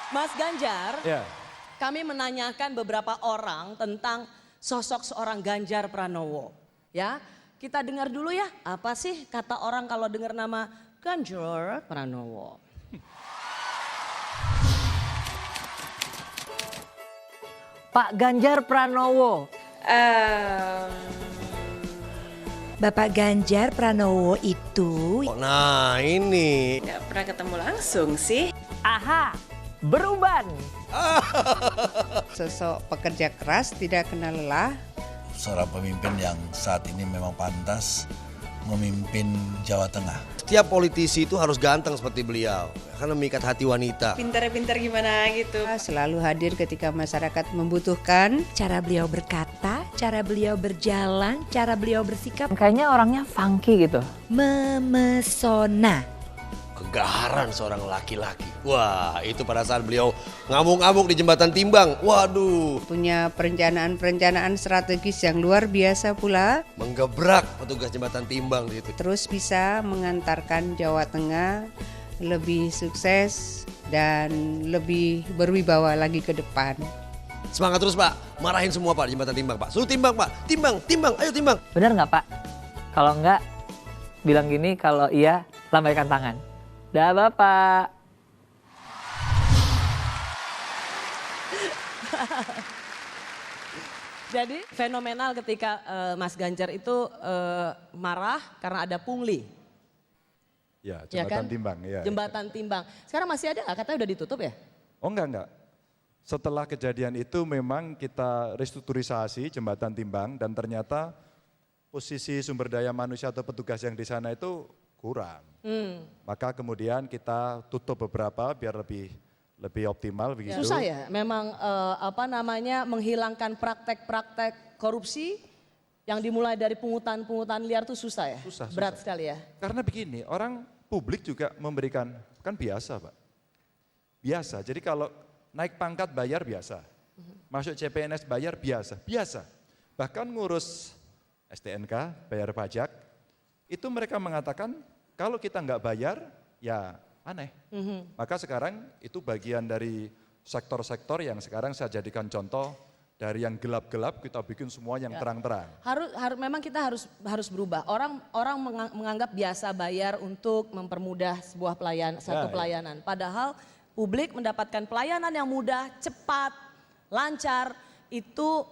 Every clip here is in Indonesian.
Mas Ganjar, Ya. kami menanyakan beberapa orang tentang sosok seorang Ganjar Pranowo. Ya, kita dengar dulu ya, apa sih kata orang kalau dengar nama Ganjar Pranowo. Pak Ganjar Pranowo. Bapak Ganjar Pranowo itu Nah ini. Nggak pernah ketemu langsung sih. Aha, beruban. Sosok pekerja keras, tidak kenal lelah. Seorang pemimpin yang saat ini memang pantas memimpin Jawa Tengah. Setiap politisi itu harus ganteng seperti beliau. Karena memikat hati wanita. Pintar-pintar gimana gitu. Selalu hadir ketika masyarakat membutuhkan. cara beliau berkata, cara beliau berjalan, cara beliau bersikap Kayaknya orangnya funky gitu. memesona. Kegaharan seorang laki-laki. Wah, itu pada saat beliau ngamuk-ngamuk di jembatan Timbang. Waduh, Punya perencanaan-perencanaan strategis yang luar biasa pula. menggebrak petugas jembatan Timbang di situ. Terus bisa mengantarkan Jawa Tengah lebih sukses dan lebih berwibawa lagi ke depan. Semangat terus Pak, marahin semua Pak di jembatan Timbang Pak. Suruh timbang Pak, timbang, timbang, ayo timbang. Benar nggak Pak? Kalau nggak, bilang gini, kalau iya, lambaikan tangan. Dah Bapak. Jadi fenomenal ketika Mas Ganjar itu marah karena ada pungli. Ya, Ya jembatan kan? timbang. Ya. Jembatan Timbang. Sekarang masih ada nggak? Katanya udah ditutup ya? Oh enggak. Setelah kejadian itu memang kita restrukturisasi jembatan timbang dan ternyata posisi sumber daya manusia atau petugas yang di sana itu kurang. Maka kemudian kita tutup beberapa biar lebih optimal begitu. Susah ya, memang menghilangkan praktek-praktek korupsi yang dimulai dari pungutan liar itu susah ya? Susah. Berat sekali ya? Karena begini, orang publik juga memberikan, kan biasa Pak. Biasa, jadi kalau naik pangkat bayar biasa. Masuk CPNS bayar biasa. Bahkan ngurus STNK, bayar pajak, itu mereka mengatakan kalau kita nggak bayar ya aneh. Maka sekarang itu bagian dari sektor-sektor yang sekarang saya jadikan contoh, dari yang gelap-gelap kita bikin semua yang terang-terang. Memang kita harus berubah. Orang menganggap biasa bayar untuk mempermudah sebuah pelayanan. Padahal publik mendapatkan pelayanan yang mudah, cepat, lancar, itu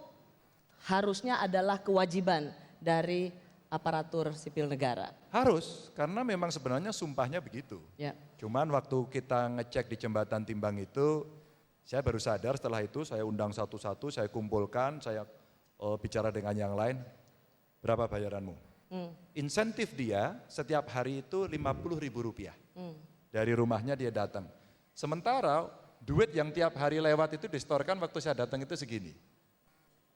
harusnya adalah kewajiban dari aparatur sipil negara. Harus, karena memang sebenarnya sumpahnya begitu. Ya. Cuman waktu kita ngecek di jembatan timbang itu, saya baru sadar setelah itu saya undang satu-satu, saya kumpulkan, saya bicara dengan yang lain, berapa bayaranmu? Insentif dia setiap hari itu Rp50.000. Dari rumahnya dia datang. Sementara duit yang tiap hari lewat itu distorkan waktu saya datang itu segini.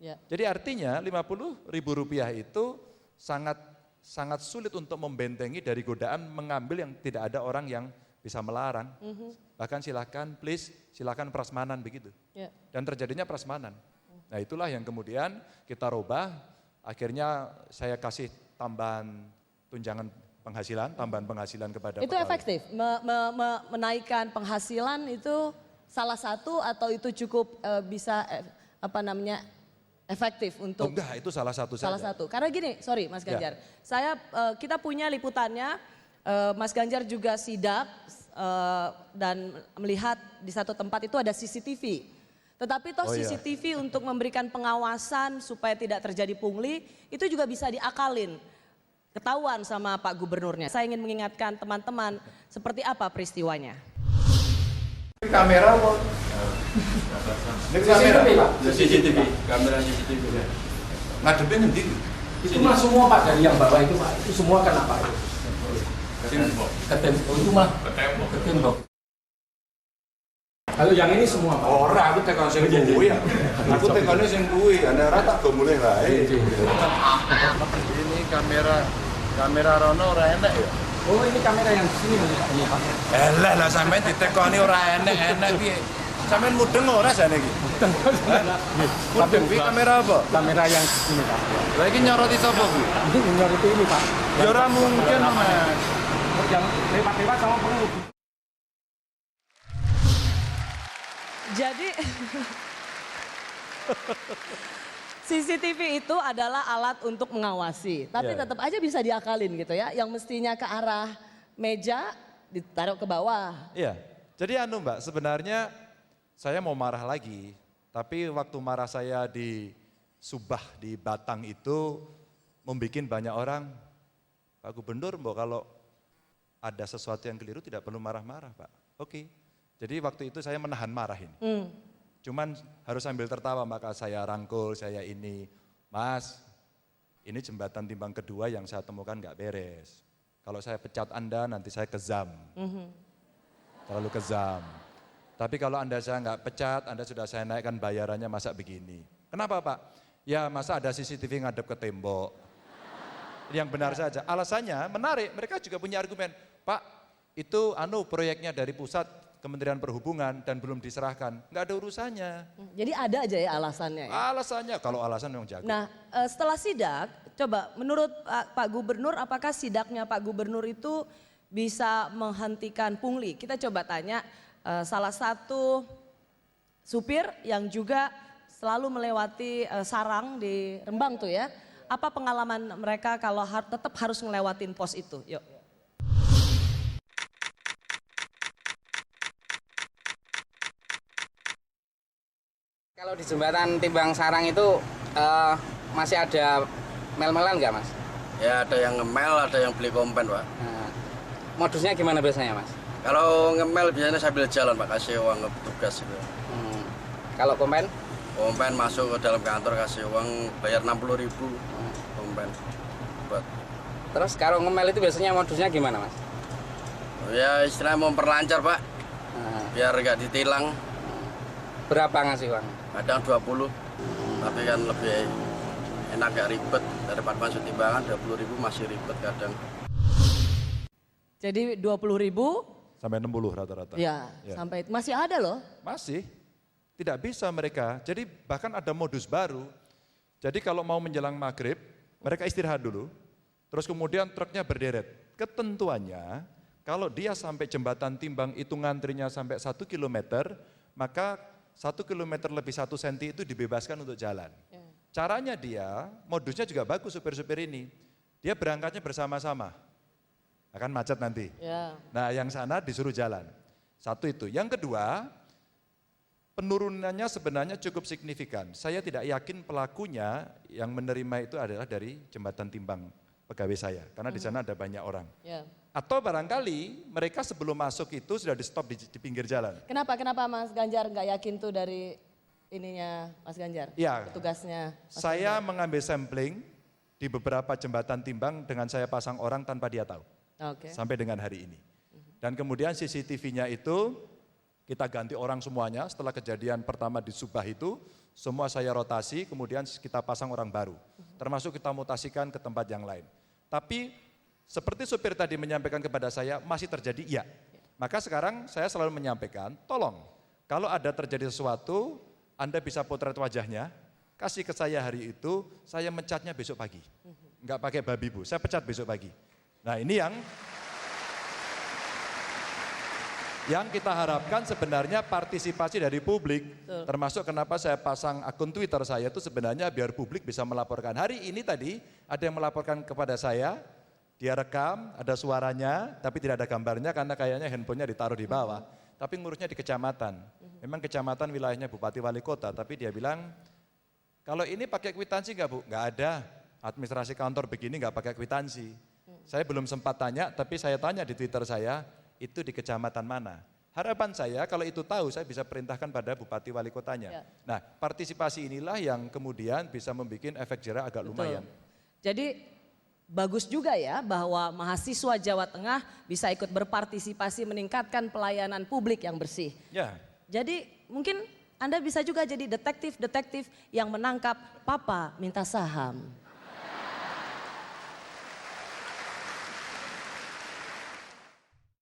Ya. Jadi artinya Rp50.000 itu sangat sulit untuk membentengi dari godaan mengambil yang tidak ada orang yang bisa melarang. Bahkan silakan prasmanan begitu. Ya. Dan terjadinya prasmanan. Nah itulah yang kemudian kita rubah, akhirnya saya kasih tambahan tunjangan penghasilan, tambahan penghasilan kepada Itu pegawai. efektif, menaikkan penghasilan itu salah satu atau itu cukup bisa efektif untuk Enggak, itu salah satu salah saja. satu. Karena gini, sorry Mas Ganjar, kita punya liputannya, Mas Ganjar juga sidak dan melihat di satu tempat itu ada CCTV. Tetapi CCTV untuk memberikan pengawasan supaya tidak terjadi pungli, itu juga bisa diakalin. Ketahuan sama Pak Gubernurnya. Saya ingin mengingatkan teman-teman seperti apa peristiwanya. Kamera kok. CCTV Pak? CCTV, kamera CCTV. Ngadepin nanti. Itu mah semua Pak, dari yang bawah itu Pak, itu semua kan apa itu? Ke tembok itu mah. Ke tembok. Kalau yang ini semua Pak. Ora, aku tekan sing kuwi ya. Aku tekane sing kuwi, ana ora tak go mulih wae. Ini kamera Rono ora enak ya? Oh ini kamera yang di sini ini Pak. Elah lah sampean ditekoni ora enek-enek piye. Sampean mudeng ora jane iki? Mudeng kuwi kamera apa? Kamera yang di sini Pak. Lah iki nyoroti sapa kuwi? Ini nyoroti ini Pak. Ya ora mungkin, Mas. Yang lewat-lewat sama perlu. Jadi CCTV itu adalah alat untuk mengawasi, tapi tetap aja bisa diakalin gitu ya. Yang mestinya ke arah meja ditaruh ke bawah. Iya, jadi Mbak, sebenarnya saya mau marah lagi, tapi waktu marah saya di Subah di Batang itu membuat banyak orang, Pak Gubernur, Mbak, kalau ada sesuatu yang keliru tidak perlu marah-marah, Pak. Oke, jadi waktu itu saya menahan marah ini. Cuman harus sambil tertawa, maka saya rangkul, saya ini, Mas, ini jembatan timbang kedua yang saya temukan nggak beres. Kalau saya pecat Anda, nanti saya kezam. Terlalu kezam. Tapi kalau Anda saya nggak pecat, Anda sudah saya naikkan bayarannya, masa begini. Kenapa Pak? Ya masa ada CCTV ngadep ke tembok. Yang benar saja. Alasannya menarik, mereka juga punya argumen. Pak, itu proyeknya dari pusat, Kementerian Perhubungan dan belum diserahkan, nggak ada urusannya. Jadi ada aja ya alasannya ya? Alasannya, kalau alasan memang jago. Nah setelah sidak, coba menurut Pak Gubernur, apakah sidaknya Pak Gubernur itu bisa menghentikan pungli? Kita coba tanya salah satu supir yang juga selalu melewati Sarang di Rembang tuh ya. Apa pengalaman mereka kalau tetap harus ngelewatin pos itu? Yuk. Kalau di jembatan Timbang Sarang itu masih ada mel-melan nggak Mas? Ya ada yang ngemel, ada yang beli kompen Pak. Nah, modusnya gimana biasanya Mas? Kalau ngemel biasanya sambil jalan Pak, kasih uang ke petugas itu. Kalau kompen? Kompen masuk ke dalam kantor kasih uang, bayar 60.000 kompen. Buat. Terus kalau ngemel itu biasanya modusnya gimana Mas? Ya istilahnya memperlancar Pak, biar nggak ditilang. Berapa ngasih uang? Kadang 20, tapi kan lebih enak gak ribet daripada masuk timbangan. 20.000 masih ribet kadang. Jadi 20.000 sampai 60 rata-rata. Ya, sampai masih ada loh. Masih, tidak bisa mereka. Jadi bahkan ada modus baru. Jadi kalau mau menjelang maghrib, mereka istirahat dulu, terus kemudian truknya berderet. Ketentuannya, kalau dia sampai jembatan Timbang itu ngantrinya sampai 1 kilometer, maka 1 kilometer lebih 1 senti itu dibebaskan untuk jalan. Caranya dia, modusnya juga bagus supir-supir ini. Dia berangkatnya bersama-sama, akan macet nanti. Nah yang sana disuruh jalan. Satu itu. Yang kedua, penurunannya sebenarnya cukup signifikan. Saya tidak yakin pelakunya yang menerima itu adalah dari jembatan Timbang pegawai saya, karena di sana ada banyak orang. Atau barangkali mereka sebelum masuk itu sudah di stop di pinggir jalan. Kenapa Mas Ganjar nggak yakin tuh dari ininya Mas Ganjar? Ya, petugasnya. Saya mengambil sampling di beberapa jembatan Timbang dengan saya pasang orang tanpa dia tahu. Sampai dengan hari ini. Dan kemudian CCTV-nya itu kita ganti orang semuanya. Setelah kejadian pertama di Subah itu, semua saya rotasi, kemudian kita pasang orang baru. Termasuk kita mutasikan ke tempat yang lain. Tapi seperti supir tadi menyampaikan kepada saya, masih terjadi iya. Maka sekarang saya selalu menyampaikan, tolong kalau ada terjadi sesuatu, Anda bisa potret wajahnya, kasih ke saya hari itu, saya mencatnya besok pagi. Enggak pakai babi Bu, saya pecat besok pagi. Nah ini yang kita harapkan sebenarnya partisipasi dari publik. Termasuk kenapa saya pasang akun Twitter saya itu sebenarnya biar publik bisa melaporkan. Hari ini tadi ada yang melaporkan kepada saya, dia rekam, ada suaranya, tapi tidak ada gambarnya karena kayaknya handphonenya ditaruh di bawah. Tapi ngurusnya di kecamatan. Memang kecamatan wilayahnya Bupati Wali Kota, tapi dia bilang, kalau ini pakai kwitansi nggak Bu? Nggak ada, administrasi kantor begini nggak pakai kwitansi. Saya belum sempat tanya, tapi saya tanya di Twitter saya, itu di kecamatan mana? Harapan saya kalau itu tahu, saya bisa perintahkan pada Bupati Wali Kotanya. Nah, partisipasi inilah yang kemudian bisa membuat efek jerah agak lumayan. Jadi bagus juga ya bahwa mahasiswa Jawa Tengah bisa ikut berpartisipasi meningkatkan pelayanan publik yang bersih. Jadi mungkin Anda bisa juga jadi detektif-detektif yang menangkap Papa minta saham.